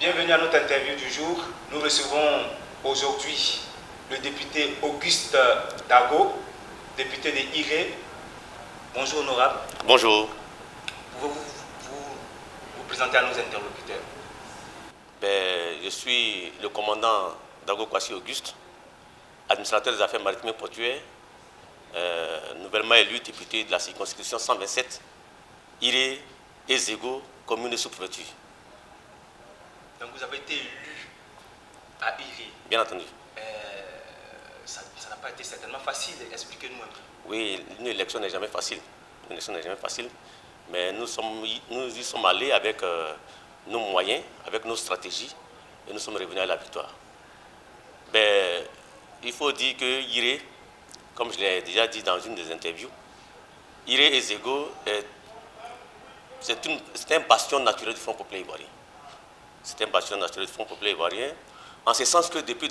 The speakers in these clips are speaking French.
Bienvenue à notre interview du jour. Nous recevons aujourd'hui le député Auguste Dago, député de Iré. Bonjour honorable. Bonjour. Pouvez-vous vous présenter à nos interlocuteurs? Je suis le commandant Dago Kwasi Auguste, administrateur des affaires maritimes et portuaires, nouvellement élu député de la circonscription 127, Iré et Zego, commune sous préfecture. Donc vous avez été élu à Iré. Bien entendu. Ça n'a pas été certainement facile. Expliquez-nous un peu. Oui, une élection n'est jamais facile. Une élection n'est jamais facile. Mais nous y sommes allés avec nos moyens, avec nos stratégies, et nous sommes revenus à la victoire. Il faut dire que Iré, comme je l'ai déjà dit dans une des interviews, Iré et Zego, c'est un bastion naturel du Front populaire ivoirien. C'est un bastion naturel du Front populaire ivoirien, en ce sens que depuis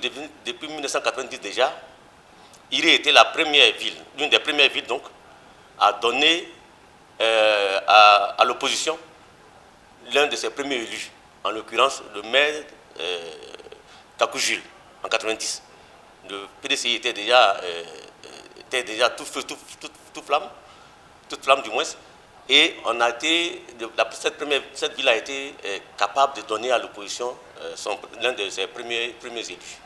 1990 déjà, Iré était la première ville, l'une des premières villes donc, à donner à l'opposition l'un de ses premiers élus, en l'occurrence le maire Kakou Jules, en 90. Le PDCI était déjà tout feu, toute flamme du moins. Et on a été, cette ville a été capable de donner à l'opposition l'un de ses premiers élus.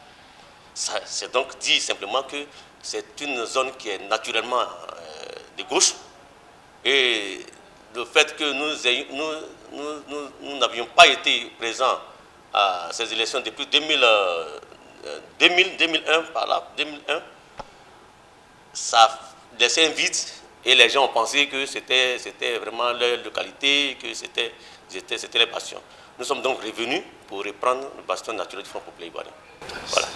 C'est donc dit simplement que c'est une zone qui est naturellement de gauche. Et le fait que nous n'avions pas été présents à ces élections depuis 2001, par là, 2001, ça laissait un vide. Et les gens ont pensé que c'était vraiment leur localité, que c'était les bastions. Nous sommes donc revenus pour reprendre le bastion naturel du Front populaire ivoirien. Voilà.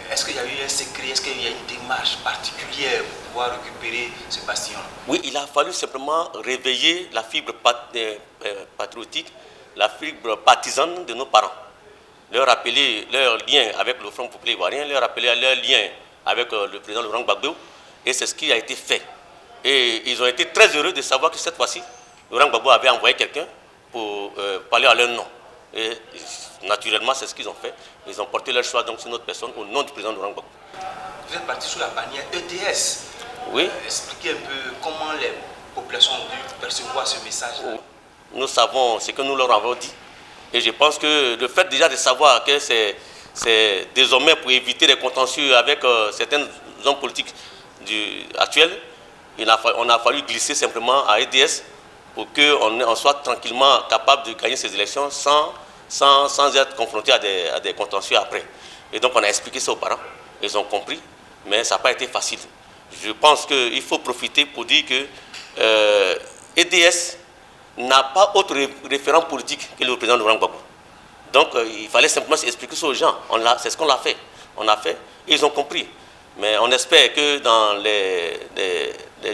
Est-ce qu'il y a eu un secret, est-ce qu'il y a une démarche particulière pour pouvoir récupérer ce bastion? Oui, il a fallu simplement réveiller la fibre patriotique, la fibre partisane de nos parents. Leur rappeler leur lien avec le Front populaire ivoirien, leur rappeler leur lien avec le président Laurent Gbagbo. Et c'est ce qui a été fait. Et ils ont été très heureux de savoir que cette fois-ci, Laurent Gbagbo avait envoyé quelqu'un pour parler à leur nom. Et naturellement, c'est ce qu'ils ont fait. Ils ont porté leur choix donc, sur notre personne au nom du président Laurent Gbagbo. Vous êtes parti sous la bannière EDS. Oui. Expliquez un peu comment les populations ont dû percevoir ce message-là. Nous savons ce que nous leur avons dit. Et je pense que le fait déjà de savoir que c'est désormais pour éviter les contentieux avec certains hommes politiques actuels, on a fallu glisser simplement à EDS pour qu'on soit tranquillement capable de gagner ces élections sans être confronté à des contentieux après. Et donc on a expliqué ça aux parents, ils ont compris, mais ça n'a pas été facile. Je pense qu'il faut profiter pour dire que EDS n'a pas autre référent politique que le président Laurent Gbagbo. Donc il fallait simplement expliquer ça aux gens. C'est ce qu'on a fait. On a fait et ils ont compris. Mais on espère que dans les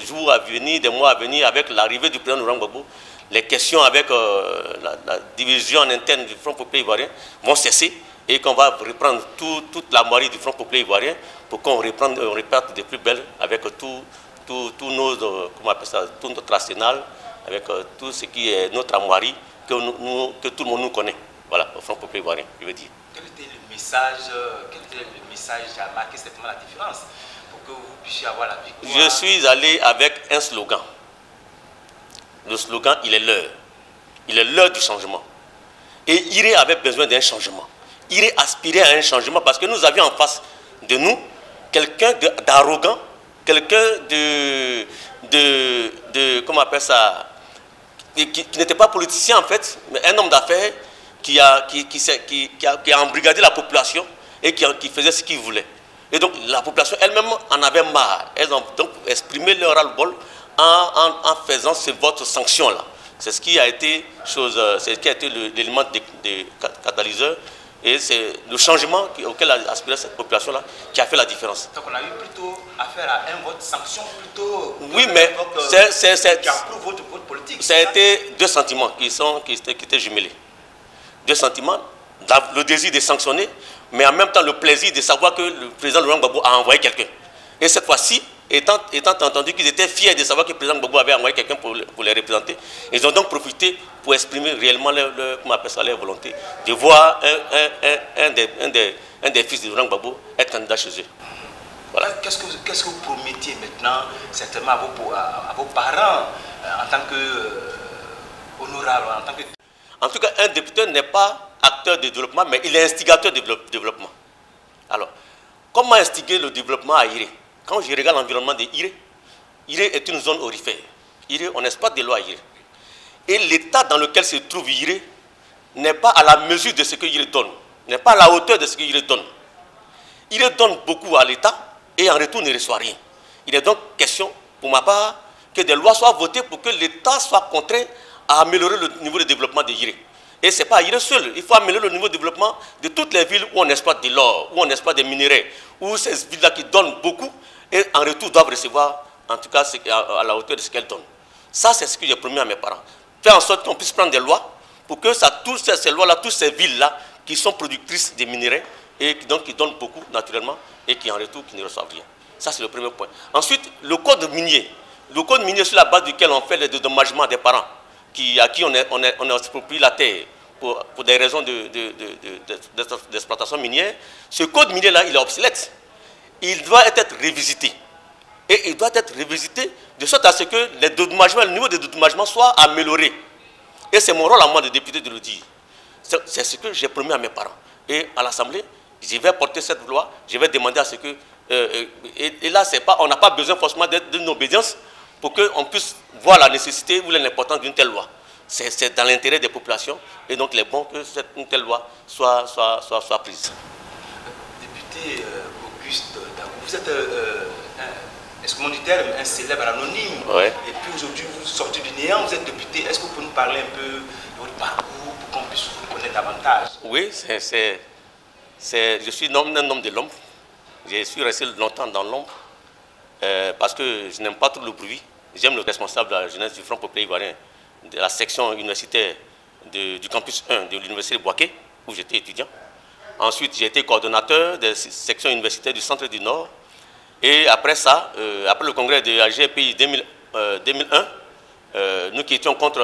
jours à venir, des mois à venir, avec l'arrivée du président Laurent Gbagbo, les questions avec la division interne du Front populaire ivoirien vont cesser et qu'on va reprendre toute la moitié du Front populaire ivoirien pour qu'on reparte de plus belle avec tout notre arsenal, avec tout ce qui est notre armoirie que tout le monde nous connaît. Voilà, au Front populaire ivoirien, je veux dire. Quel était le message qui a marqué certainement la différence pour que vous puissiez avoir la victoire? Je suis allé avec un slogan. Le slogan, il est l'heure. Il est l'heure du changement. Et Iré avait besoin d'un changement. Iré aspirait à un changement parce que nous avions en face de nous quelqu'un d'arrogant, quelqu'un comment on appelle ça, qui n'était pas politicien en fait, mais un homme d'affaires qui a embrigadé la population et qui faisait ce qu'il voulait. Et donc la population elle-même en avait marre. Elles ont donc exprimé leur ras-le-bol en faisant ce vote sanction-là. C'est ce qui a été l'élément de catalyseur. Et c'est le changement auquel a aspiré cette population-là qui a fait la différence. Donc on a eu plutôt affaire à un vote sanction plutôt... Oui, mais qui approuve votre vote politique. Ça a été deux sentiments qui étaient jumelés. Deux sentiments, le désir de sanctionner, mais en même temps le plaisir de savoir que le président Laurent Gbagbo a envoyé quelqu'un. Et cette fois-ci, étant entendu qu'ils étaient fiers de savoir que le président Gbagbo avait envoyé quelqu'un pour les représenter, ils ont donc profité pour exprimer réellement leur volonté de voir un des fils de Laurent Gbagbo être candidat chez eux. Voilà. Qu'est-ce que vous promettiez maintenant, certainement à vos parents, en tant que honorable, En tout cas, un député n'est pas acteur de développement, mais il est instigateur de développement. Alors, comment instiguer le développement à Iré? Quand je regarde l'environnement de Iré, Iré est une zone aurifère. Iré, on exploite des lois à Iré. Et l'état dans lequel se trouve Iré n'est pas à la mesure de ce que Iré donne, n'est pas à la hauteur de ce que Iré donne. Iré donne beaucoup à l'État et en retour ne reçoit rien. Il est donc question, pour ma part, que des lois soient votées pour que l'État soit contraint à améliorer le niveau de développement de Iré. Et ce n'est pas Iré seul, il faut améliorer le niveau de développement de toutes les villes où on exploite de l'or, où on exploite des minéraux, où ces villes-là qui donnent beaucoup et en retour doivent recevoir, en tout cas, à la hauteur de ce qu'elles donnent. Ça, c'est ce que j'ai promis à mes parents. Faire en sorte qu'on puisse prendre des lois pour que ça touche ces lois-là, toutes ces villes-là qui sont productrices de minéraux et donc qui donnent beaucoup naturellement et qui en retour qui ne reçoivent rien. Ça, c'est le premier point. Ensuite, le code minier. Le code minier sur la base duquel on fait les dédommagements des parents à qui on a exproprié la terre pour des raisons d'exploitation minière. Ce code minier-là, il est obsolète. Il doit être révisité. Et il doit être révisité de sorte à ce que le niveau de dédommagement soit amélioré. Et c'est mon rôle à moi de député de le dire. C'est ce que j'ai promis à mes parents. Et à l'Assemblée, je vais porter cette loi, je vais demander à ce que... et là, on n'a pas besoin forcément d'une obédience pour qu'on puisse voir la nécessité ou l'importance d'une telle loi. C'est dans l'intérêt des populations et donc il est bon que une telle loi soit prise. Député Auguste Dagou, vous êtes, excusez-moi du terme, un célèbre anonyme. Ouais. Et puis aujourd'hui, vous sortez du néant, vous êtes député. Est-ce que vous pouvez nous parler un peu de votre parcours pour qu'on puisse vous connaître davantage? Oui, je suis un homme de l'ombre. Je suis resté longtemps dans l'ombre parce que je n'aime pas trop le bruit. J'aime le responsable de la jeunesse du Front populaire ivoirien, de la section universitaire du campus 1 de l'université de Bouaké, où j'étais étudiant. Ensuite, j'ai été coordonnateur de la section universitaire du Centre du Nord. Et après ça, après le congrès de la GPI 2001, nous qui étions contre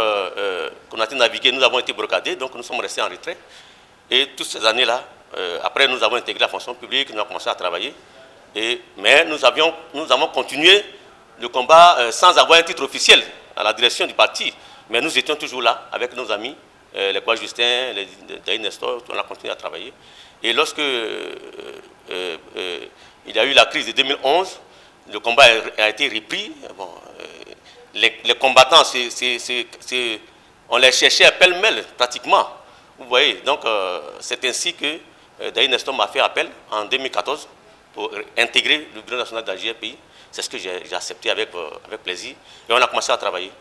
Konaté Navigué, nous avons été brocadés, donc nous sommes restés en retrait. Et toutes ces années-là, après nous avons intégré la fonction publique, nous avons commencé à travailler. Mais nous avons continué le combat sans avoir un titre officiel à la direction du parti. Mais nous étions toujours là avec nos amis, les Kwa Justin, les Daï Nestor, on a continué à travailler. Et lorsque il y a eu la crise de 2011, le combat a été repris. Bon, les combattants, on les cherchait à pêle-mêle pratiquement. Vous voyez, donc c'est ainsi que Daï Nestor m'a fait appel en 2014 pour intégrer le bureau national de la GRPI. C'est ce que j'ai accepté avec plaisir. Et on a commencé à travailler.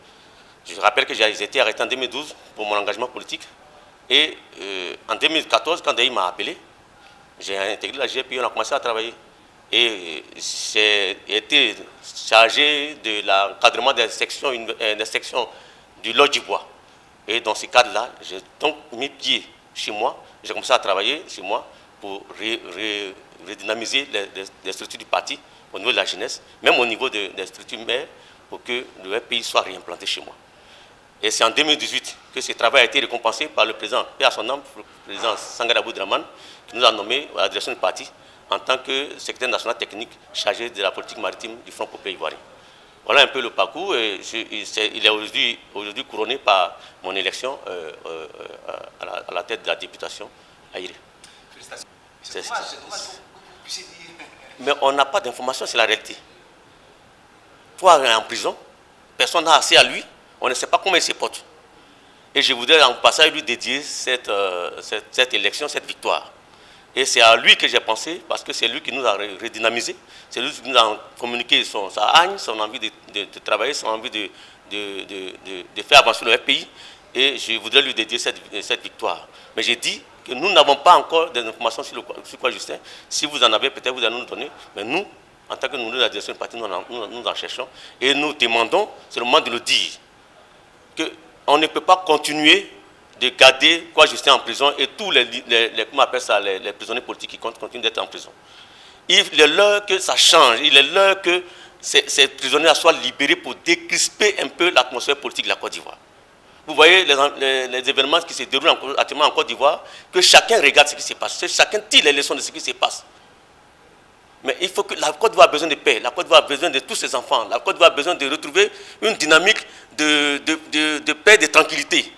Je rappelle que j'ai été arrêté en 2012 pour mon engagement politique. Et en 2014, quand Daï m'a appelé, j'ai intégré la GRPI, on a commencé à travailler. Et j'ai été chargé de l'encadrement des sections du Lodge du Bois. Et dans ce cadre-là, j'ai donc mis pied chez moi. J'ai commencé à travailler chez moi pour redynamiser les structures du parti au niveau de la jeunesse, même au niveau des structures mères, pour que le pays soit réimplanté chez moi. Et c'est en 2018 que ce travail a été récompensé par le président, paix à son âme, le président Sangaré Aboudraman, qui nous a nommé à la direction du parti en tant que secrétaire national technique chargé de la politique maritime du Front populaire ivoirien. Voilà un peu le parcours. Et il est aujourd'hui couronné par mon élection à la tête de la députation à Iré. Félicitations. C'est dommage que vous puissiez dire. Mais on n'a pas d'informations, c'est la réalité. Toi, en prison, personne n'a accès à lui, on ne sait pas comment il se porte. Et je voudrais en passant lui dédier cette élection, cette victoire. Et c'est à lui que j'ai pensé, parce que c'est lui qui nous a redynamisé, c'est lui qui nous a communiqué sa haine, son envie de travailler, son envie de faire avancer le pays. Et je voudrais lui dédier cette victoire. Mais j'ai dit que nous n'avons pas encore d'informations sur quoi Justin. Si vous en avez, peut-être vous allez nous donner. Mais nous, en tant que nous de la direction du parti, nous en cherchons. Et nous demandons, c'est le moment de le dire, qu'on ne peut pas continuer de garder Kwa Justin en prison et tous les prisonniers politiques qui continuent d'être en prison. Il est l'heure que ça change, il est l'heure que ces prisonniers soient libérés pour décrisper un peu l'atmosphère politique de la Côte d'Ivoire. Vous voyez les événements qui se déroulent actuellement en Côte d'Ivoire, que chacun regarde ce qui se passe, chacun tire les leçons de ce qui se passe. Mais il faut que la Côte d'Ivoire a besoin de paix, la Côte d'Ivoire a besoin de tous ses enfants, la Côte d'Ivoire a besoin de retrouver une dynamique de paix, de tranquillité.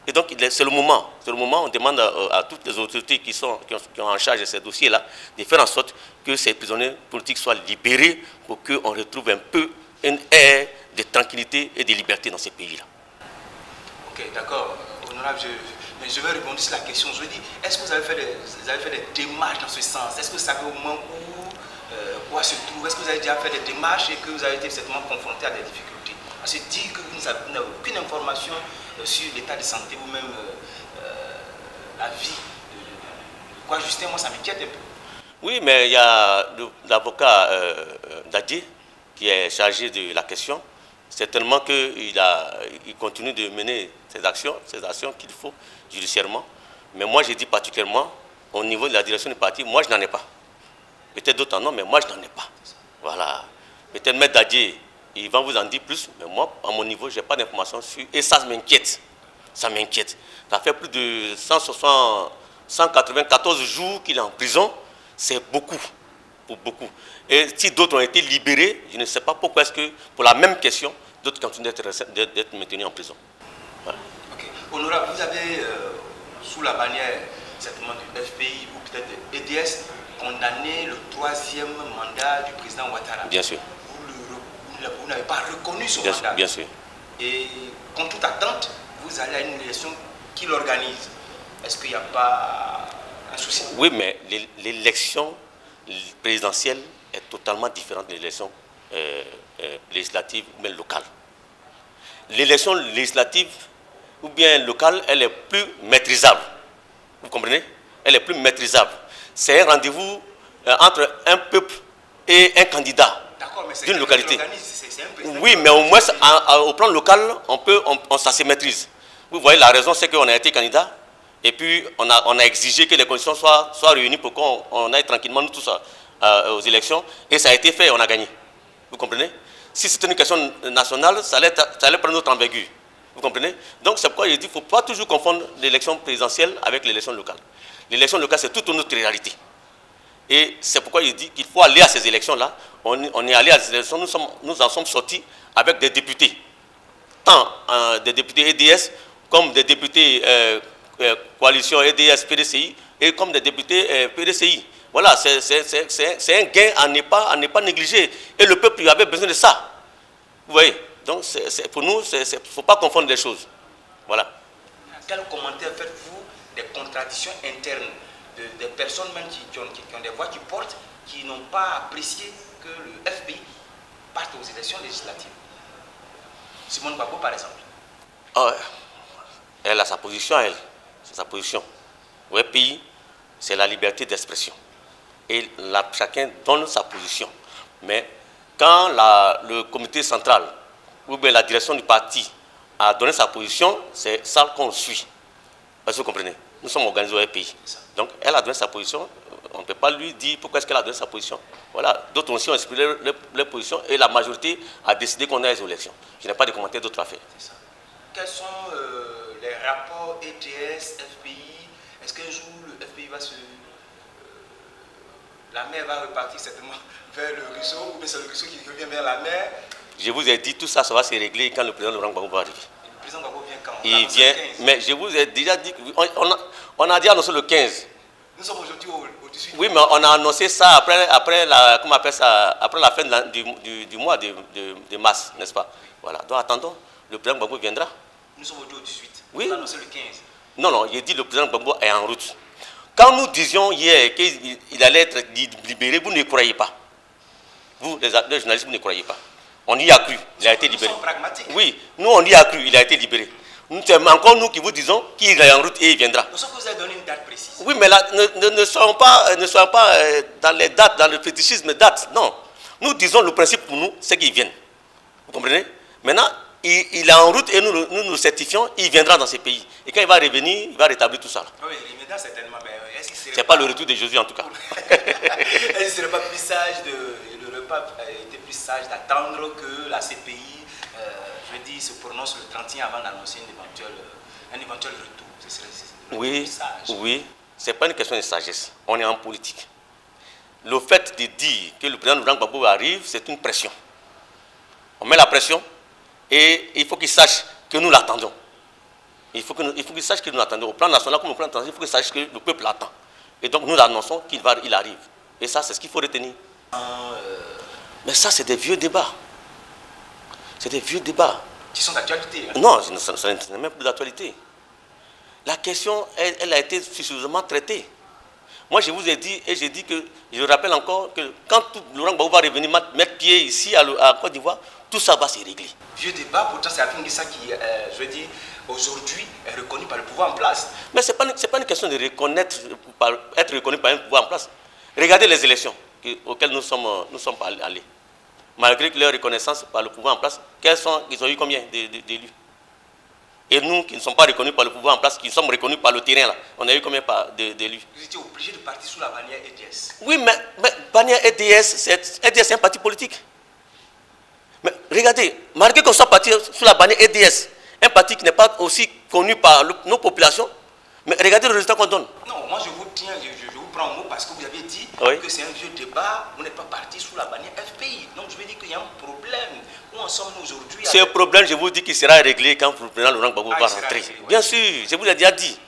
Et donc c'est le moment, on demande à toutes les autorités qui ont en charge de ces dossiers-là de faire en sorte que ces prisonniers politiques soient libérés pour qu'on retrouve un peu une ère de tranquillité et de liberté dans ces pays-là. Ok, d'accord. Honorable, mais je vais répondre sur la question. Je veux dire, est-ce que vous avez fait des démarches dans ce sens? Est-ce que vous savez au moins où se trouve? Est-ce que vous avez déjà fait des démarches et que vous avez été certainement confronté à des difficultés? On se dit que vous n'avez aucune information sur l'état de santé ou même la vie de quoi Justin, moi ça m'inquiète un peu. Oui, mais il y a l'avocat Dadié qui est chargé de la question. Certainement qu'il continue de mener ces actions qu'il faut judiciairement. Mais moi, je dis particulièrement, au niveau de la direction du parti, moi, je n'en ai pas. Peut-être d'autres en ont, mais moi, je n'en ai pas. Voilà. Peut-être M. Dadié, il va vous en dire plus, mais moi, à mon niveau, je n'ai pas d'informations sur... Et ça m'inquiète. Ça m'inquiète. Ça fait plus de 194 jours qu'il est en prison. C'est beaucoup. Pour beaucoup. Et si d'autres ont été libérés, je ne sais pas pourquoi est-ce que, pour la même question, d'autres continuent d'être maintenus en prison. Voilà. Ok. Honorable, vous avez, sous la bannière certainement du FPI ou peut-être de EDS, condamné le 3e mandat du président Ouattara. Bien sûr. Vous n'avez pas reconnu ce mandat. Bien sûr. Et contre toute attente, vous allez à une élection qui l'organise. Est-ce qu'il n'y a pas un souci? Oui, mais l'élection présidentielle est totalement différente de l'élection législative ou bien locale. L'élection législative ou bien locale, elle est plus maîtrisable. Vous comprenez? Elle est plus maîtrisable. C'est un rendez-vous entre un peuple et un candidat d'une localité. Oui, mais au moins, au plan local, ça se maîtrise. Vous voyez, la raison, c'est qu'on a été candidat et puis on a exigé que les conditions soient réunies pour qu'on aille tranquillement, nous tous, aux élections. Et ça a été fait, on a gagné. Vous comprenez? Si c'était une question nationale, ça allait prendre notre envergure. Vous comprenez? Donc c'est pourquoi je dis qu'il ne faut pas toujours confondre l'élection présidentielle avec l'élection locale. L'élection locale, c'est toute une autre réalité. Et c'est pourquoi je dis qu'il faut aller à ces élections-là. On est allé à ces élections, nous en sommes sortis avec des députés. Tant des députés EDS comme des députés coalition EDS, PDCI et comme des députés PDCI. Voilà, c'est un gain à ne pas négliger. Et le peuple avait besoin de ça. Vous voyez? Donc pour nous, il ne faut pas confondre les choses. Voilà. Quel commentaire faites-vous des contradictions internes des personnes même qui ont des voix qui portent, qui n'ont pas apprécié que le FPI parte aux élections législatives? Simone Gbagbo, par exemple. Elle a sa position, elle. C'est sa position. Au FPI, c'est la liberté d'expression. Et chacun donne sa position. Mais quand le comité central ou bien la direction du parti a donné sa position, c'est ça qu'on suit. Est-ce que vous comprenez? Nous sommes organisés au FPI. Donc elle a donné sa position. On ne peut pas lui dire pourquoi est-ce qu'elle a donné sa position. Voilà. D'autres aussi ont exprimé leur position et la majorité a décidé qu'on aille aux élections. Je n'ai pas de commentaires d'autres à faire. Quels sont les rapports ETS, FPI? Est-ce qu'un jour le FPI va la mer va repartir certainement vers le ruisseau ou bien c'est le ruisseau qui revient vers la mer? Je vous ai dit tout ça, ça va se régler quand le président Laurent Gbagbo va arriver. Le président Gbagbo vient quand? Il vient, mais je vous ai déjà dit, on a dit annoncé le 15. Nous sommes aujourd'hui au 18. Oui, mais on a annoncé ça après la fin du mois de mars, n'est-ce pas? Voilà, donc attendons, le président Gbagbo viendra. Nous sommes aujourd'hui au 18. Oui. On a annoncé le 15. Non, j'ai dit le président Gbagbo est en route. Quand nous disions hier qu'il allait être libéré, vous ne croyez pas. Vous, les journalistes, vous ne croyez pas. On y a cru, il a été libéré. Nous sommes pragmatiques. Oui, nous on y a cru, il a été libéré. C'est encore nous qui vous disons qu'il est en route et il viendra. Nous sommes que vous avez donné une date précise. Oui, mais là, ne soyons pas dans les dates, dans le fétichisme des dates. Non. Nous disons le principe pour nous, c'est qu'il vienne. Vous comprenez? Maintenant, il est en route et nous certifions, il viendra dans ces pays. Et quand il va revenir, il va rétablir tout ça. Oui, il viendra certainement, mais est-ce qu'il serait... C'est pas le retour de Jésus en tout cas. Est-ce qu'il ne serait pas plus sage le repas était plus sage d'attendre que la CPI, je dis, se prononce le 31 avant d'annoncer un éventuel retour? Oui, plus sage. oui, c'est pas une question de sagesse. On est en politique. Le fait de dire que le président Laurent Gbagbo arrive, c'est une pression. On met la pression et il faut qu'il sache que nous l'attendons. Il faut qu'il sache que nous l'attendons. Au plan national comme au plan international, il faut qu'il sache que le peuple l'attend. Et donc nous annonçons qu'il arrive. Et ça, c'est ce qu'il faut retenir. Mais ça, c'est des vieux débats. C'est des vieux débats. Qui sont d'actualité. Hein? Non, ça n'est même plus d'actualité. La question, elle a été suffisamment traitée. Moi, je vous ai dit, et j'ai dit que, je rappelle encore, que quand Laurent Gbagbo va revenir mettre pied ici à Côte d'Ivoire, tout ça va se régler. Vieux débat, pourtant c'est Afin Guissa qui, je veux dire, aujourd'hui est reconnu par le pouvoir en place. Mais ce n'est pas une question de reconnaître, être reconnu par un pouvoir en place. Regardez les élections auxquelles nous sommes allés. Malgré leur reconnaissance par le pouvoir en place, ils ont eu combien d'élus? Et nous, qui ne sommes pas reconnus par le pouvoir en place, qui sommes reconnus par le terrain, là, on a eu combien d'élus? Vous étiez obligé de partir sous la bannière EDS. Oui, mais bannière EDS, c'est un parti politique. Mais regardez, malgré qu'on soit parti sous la bannière EDS, un parti qui n'est pas aussi connu par nos populations, mais regardez le résultat qu'on donne. Non, moi je vous tiens, je vous prends au mot parce que vous avez dit que c'est un vieux débat, vous n'êtes pas parti sous la bannière FPI. Donc je veux dire qu'il y a un problème. Où en sommes-nous aujourd'hui? C'est un problème, je vous dis, qui sera réglé quand le président Laurent Gbagbo va rentrer. Bien sûr, je vous l'ai déjà dit.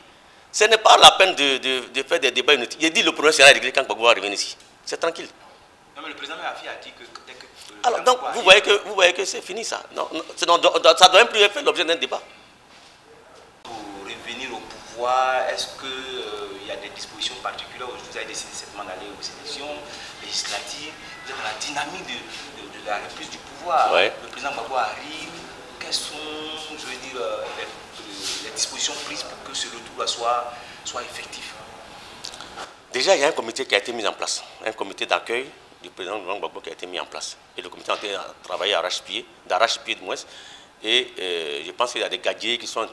Ce n'est pas la peine de faire des débats inutiles. J'ai dit que le problème sera réglé quand Gbagbo va revenir ici. C'est tranquille. Non, mais le président Mahafi a dit que dès que... Alors, donc, vous voyez que c'est fini ça. Non, ça ne doit même plus faire l'objet d'un débat. Pour revenir au pouvoir, est-ce qu'il y a des dispositions particulières? Vous avez décidé certainement d'aller aux élections législatives. Vous êtes dans la dynamique de la reprise du pouvoir. Ouais. Le président Gbagbo arrive. Quelles sont, je veux dire, les dispositions prises pour que ce retour soit effectif? Déjà, il y a un comité qui a été mis en place. Un comité d'accueil du président Laurent Gbagbo qui a été mis en place. Et le comité a travaillé d'arrache-pied du moins. Et je pense qu'il y a des gadiers qui sont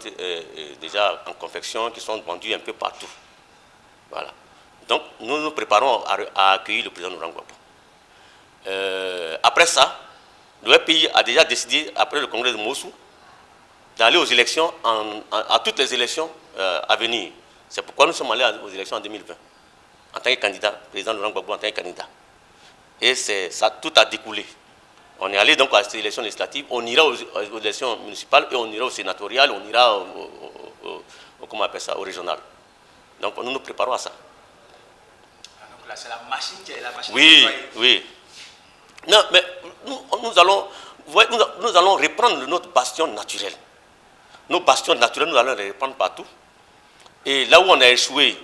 déjà en confection, qui sont vendus un peu partout. Voilà. Donc, nous nous préparons à accueillir le président Laurent Gbagbo. Après ça, le pays a déjà décidé, après le congrès de Mossou, d'aller aux élections, à toutes les élections à venir. C'est pourquoi nous sommes allés aux élections en 2020, en tant que candidat, président Laurent Gbagbo en tant que candidat. Et ça, tout a découlé. On est allé donc à ces élections législatives, on ira aux élections municipales et on ira au sénatorial, on ira comment on appelle ça, au régional. Donc nous nous préparons à ça. Ah, donc là, c'est la machine qui est la machine. Oui, oui. Non, mais nous allons reprendre notre bastion naturel. Nos bastions naturels, nous allons les reprendre partout. Et là où on a échoué,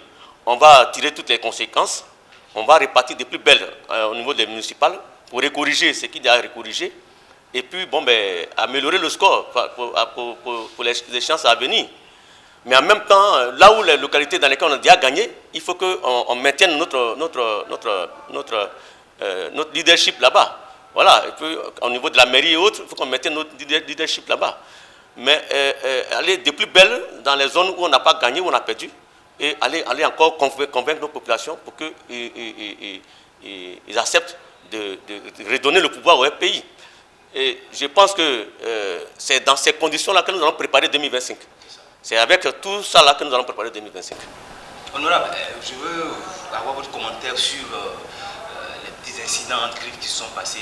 on va tirer toutes les conséquences. On va répartir des plus belles au niveau des municipales pour corriger ce qu'il y a à corriger. Et puis, bon, ben, améliorer le score pour les chances à venir. Mais en même temps, là où les localités dans lesquelles on a déjà gagné, il faut qu'on maintienne notre leadership là-bas. Voilà, et puis, au niveau de la mairie et autres, il faut qu'on maintienne notre leadership là-bas. Mais aller de plus belle dans les zones où on n'a pas gagné, où on a perdu, et aller encore convaincre nos populations pour qu'ils acceptent de redonner le pouvoir au pays. Et je pense que c'est dans ces conditions-là que nous allons préparer 2025. C'est avec tout ça là que nous allons préparer 2025. Honorable, je veux avoir votre commentaire sur les petits incidents griffes qui se sont passés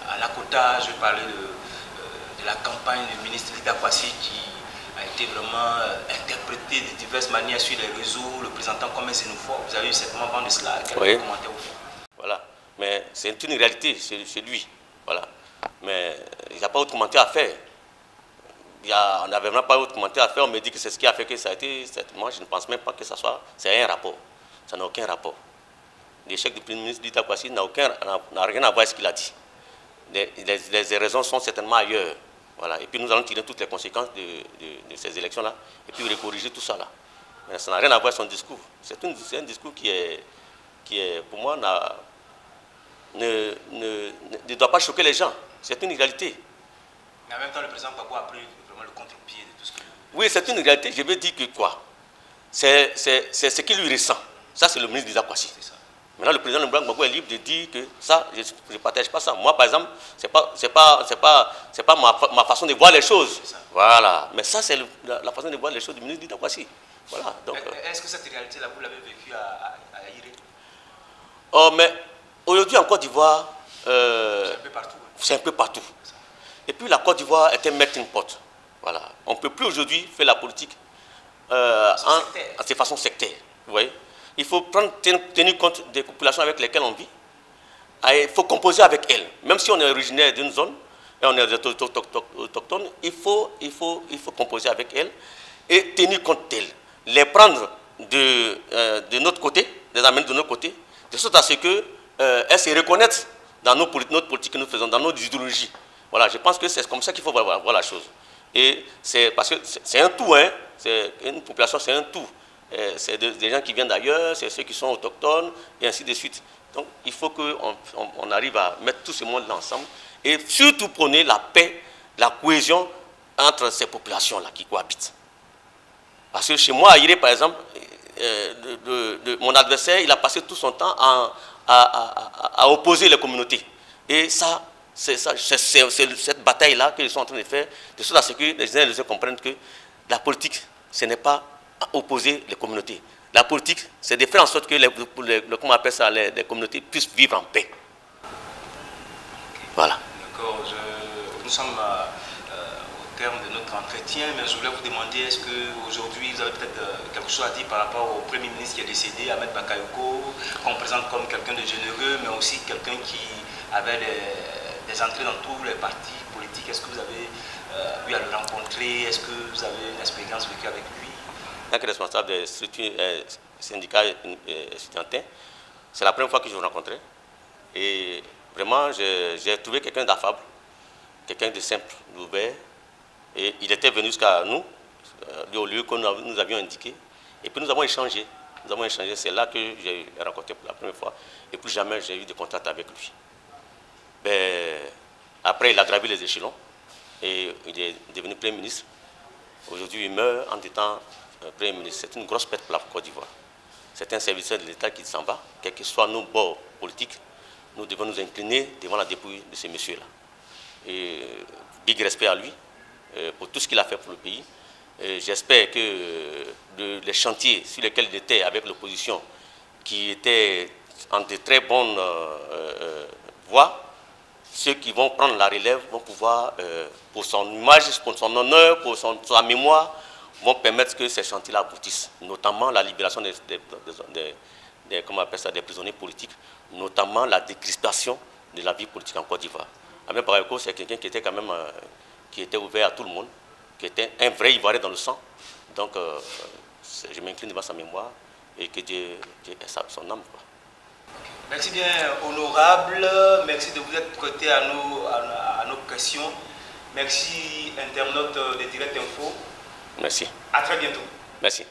à Lakota. Je parlais de la campagne du ministre Lida Kwasi qui a été vraiment interprétée de diverses manières sur les réseaux, le présentant comme un xénophobe. Vous avez eu certainement vent de cela. Quel commentaire au fond? Voilà, mais c'est une réalité chez lui. Voilà. Mais il n'y a pas autre commentaire à faire. On n'avait vraiment pas autre commentaire à faire. On me dit que c'est ce qui a fait que ça a été. Moi, je ne pense même pas que ça soit. C'est un rapport. Ça n'a aucun rapport. L'échec du Premier ministre Lida Kwasi n'a rien à voir avec ce qu'il a dit. Les raisons sont certainement ailleurs. Voilà. Et puis nous allons tirer toutes les conséquences de ces élections-là et puis corriger tout ça là. Mais ça n'a rien à voir avec son discours. C'est un discours qui est pour moi, ne doit pas choquer les gens. C'est une réalité. Mais en même temps, le président Gbagbo a pris vraiment le contre-pied de tout ce que... Oui, c'est une réalité. Je veux dire que quoi? C'est ce qu'il lui ressent. Ça, c'est le ministre d'Isa Kwasi. Maintenant, le président Gbagbo est libre de dire que ça, je ne partage pas ça. Moi, par exemple, ce n'est pas ma façon de voir les choses. Voilà. Mais ça, c'est la façon de voir les choses du ministre d'Isa Kwasi. Voilà. Est-ce que cette réalité-là, vous l'avez vécue à Iré? Oh, mais aujourd'hui, en Côte d'Ivoire, c'est un peu partout. Hein. C'est un peu partout. Et puis, la Côte d'Ivoire est un melting pot. Voilà. On ne peut plus aujourd'hui faire la politique de façon sectaire. Vous voyez? Il faut tenir compte des populations avec lesquelles on vit. Il faut composer avec elles. Même si on est originaire d'une zone et on est autochtone, il faut composer avec elles et tenir compte d'elles. Les prendre de notre côté, les amener de notre côté, de sorte à ce qu'elles se reconnaissent dans notre politique que nous faisons, dans nos idéologies. Voilà, je pense que c'est comme ça qu'il faut voir la chose. Et c'est parce que c'est un tout, hein. Une population, c'est un tout. C'est des gens qui viennent d'ailleurs, c'est ceux qui sont autochtones, et ainsi de suite. Donc, il faut qu'on arrive à mettre tout ce monde-là ensemble et surtout prôner la paix, la cohésion entre ces populations-là qui cohabitent. Parce que chez moi, à Iré, par exemple, mon adversaire, il a passé tout son temps à opposer les communautés. Et ça, c'est cette bataille-là qu'ils sont en train de faire, de sorte à ce que les uns et les autres comprennent que la politique, ce n'est pas opposer les communautés. La politique, c'est de faire en sorte que comment on appelle ça, les communautés puissent vivre en paix. Voilà. D'accord. Nous sommes au terme de notre entretien, mais je voulais vous demander, est-ce qu'aujourd'hui, vous avez peut-être quelque chose à dire par rapport au Premier ministre qui est décédé, Ahmed Bakayoko, qu'on présente comme quelqu'un de généreux, mais aussi quelqu'un qui avait des entrées dans tous les partis politiques. Est-ce que vous avez eu à le rencontrer? Est-ce que vous avez une expérience vécue avec lui? En tant que responsable des structures syndicats étudiantins, c'est la première fois que je vous rencontrais. Et vraiment, j'ai trouvé quelqu'un d'affable, quelqu'un de simple, d'ouvert. Et il était venu jusqu'à nous, au lieu que nous avions indiqué. Et puis nous avons échangé. C'est là que j'ai rencontré pour la première fois. Et plus jamais j'ai eu de contact avec lui. Après, il a gravi les échelons. Et il est devenu Premier ministre. Aujourd'hui, il meurt en étant Premier ministre. C'est une grosse perte pour la Côte d'Ivoire. C'est un serviteur de l'État qui s'en va. Quels que soient nos bords politiques, nous devons nous incliner devant la dépouille de ce monsieur-là. Et big respect à lui pour tout ce qu'il a fait pour le pays. J'espère que les chantiers sur lesquels il était avec l'opposition, qui étaient en de très bonnes voies, ceux qui vont prendre la relève vont pouvoir, pour son image, pour son honneur, pour sa mémoire, vont permettre que ces chantiers-là aboutissent, notamment la libération des prisonniers politiques, notamment la décrispation de la vie politique en Côte d'Ivoire. Ahmed Bakayoko, c'est quelqu'un qui était quand même qui était ouvert à tout le monde, qui était un vrai Ivoirien dans le sang. Donc, je m'incline devant sa mémoire et que Dieu ait son âme. Quoi. Merci bien, honorable. Merci de vous être prêté à nos questions. Merci, internautes de Direct Info. Merci. À très bientôt. Merci.